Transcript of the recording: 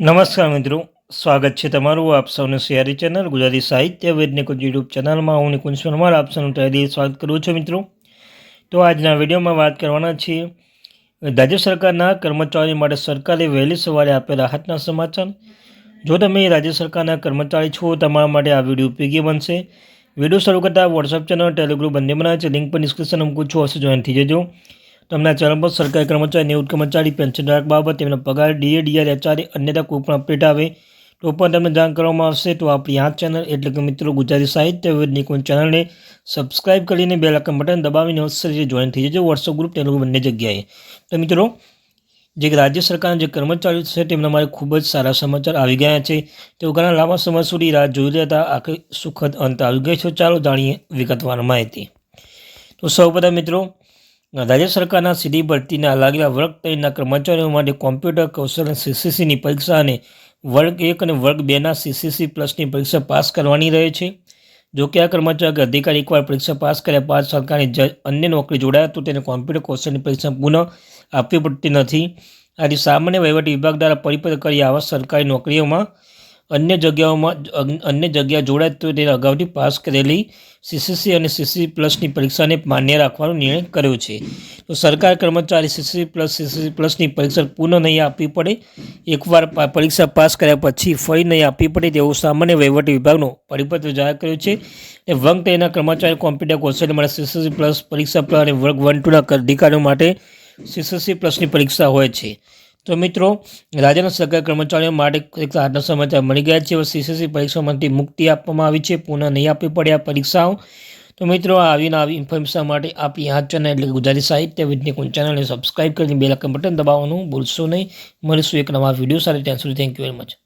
નમસ્કાર મિત્રો, સ્વાગત છે તમારું આપ સૌને સિયારી ચેનલ ગુજરાતી સાહિત્ય વેદને કુંજ યુટ્યુબ ચેનલમાં હું નિકુંજ પરમાર આપ સૌનું તહેદીલ સ્વાગત કરું છું મિત્રો। તો આજના વિડીયોમાં વાત કરવાના છીએ રાજ્ય સરકારના કર્મચારીઓ માટે સરકારે વહેલી સવારે આપેલ રાહતના સમાચાર। જો તમે રાજ્ય સરકારના કર્મચારી છો તમારા માટે આ વિડીયો ઉપયોગી બનશે। વિડીયો શરૂ કરતાં વોટ્સઅપ ચેનલ ટેલિગ્રુપ બંને બનાવે છે, લિંક પર ડિસ્ક્રિપ્શન મૂકું છું, અવશ્ય જોઈન થઈ જજો। તમને આ ચેનલ પર સરકારી કર્મચારી, નિવૃત્ત કર્મચારી, પેન્શનધારક બાબત, તેમના પગાર, ડીએ, ડીઆર, એચઆરએ અન્યતા કોઈપણ અપડેટ આવે તો પણ તમને જાણ કરવામાં આવશે। તો આપણી આ ચેનલ એટલે કે મિત્રો ગુજરાતી સાહિત્ય વિદ નિકુંજ ચેનલને સબસ્ક્રાઇબ કરીને બેલ આઇકન બટન દબાવીને અવશ્ય જોઈન થઈ જજો વોટ્સઅપ ગ્રુપ ટેલિગ્રુપ બંને જગ્યાએ। તો મિત્રો જે રાજ્ય સરકારના જે કર્મચારીઓ છે તેમના માટે ખૂબ જ સારા સમાચાર આવી ગયા છે। તેઓ ઘણા લાંબા સમય સુધી રાહ જોઈ રહ્યા હતા, આખરે સુખદ અંત આવી ગયો છે। ચાલો જાણીએ વિગતવાર માહિતી। તો સૌપ્રથમ મિત્રો, રાજ્ય સરકારના સીધી ભરતીના લાગેલા વર્ગ 3ના કર્મચારીઓ માટે કોમ્પ્યુટર કૌશલ્ય સીસીસીની પરીક્ષા અને વર્ગ 1 અને વર્ગ 2ના સીસીસી પ્લસની પરીક્ષા પાસ કરવાની રહે છે। જો કે આ કર્મચારી કે અધિકારી એકવાર પરીક્ષા પાસ કર્યા બાદ સરકારની અન્ય નોકરી જોડાય તો તેને કોમ્પ્યુટર કૌશલ્યની પરીક્ષા પુનઃ આપવી પડતી નથી। આથી સામાન્ય વહીવટી વિભાગ દ્વારા પરિપત્ર કરી આવા સરકારી નોકરીઓમાં અન્ય જગ્યા જોડાય તો તેને અગાઉથી પાસ કરેલી સીસીસી અને સીસીસી પ્લસની પરીક્ષાને માન્ય રાખવાનો નિર્ણય કર્યો છે। તો સરકાર કર્મચારી સીસીસી પ્લસની પરીક્ષા પુનઃ નહીં આપવી પડે, એકવાર પરીક્ષા પાસ કર્યા પછી ફરી નહીં આપવી પડે તેવું સામાન્ય વહીવટી વિભાગનો પરિપત્ર જાહેર કર્યો છે। વર્ગ 3ના કર્મચારી કોમ્પ્યુટર કૌશલ્ય માટે સીસીસી પ્લસ પરીક્ષા અને વર્ગ 1-2ના અધિકારીઓ માટે સીસીસી પ્લસની પરીક્ષા હોય છે। તો મિત્રો, રાજ્યના સરકારી કર્મચારીઓ માટે એક આજના સમાચાર મળી ગયા છે। સીસીસી પરીક્ષામાંથી મુક્તિ આપવામાં આવી છે, પુનઃ નહીં આપવી પડે આ પરીક્ષાઓ। તો મિત્રો, આવી ઇન્ફોર્મેશન માટે આપણી આ ચેનલ એટલે ગુજરાતી સાહિત્ય વિદ નિકુંજ ચેનલને સબસ્ક્રાઇબ કરીને બેલ આઇકન બટન દબાવવાનું ભૂલશો નહીં। મળીશું એક નવા વિડીયો સાથે, ત્યાં સુધી થેન્ક યુ વેરી મચ।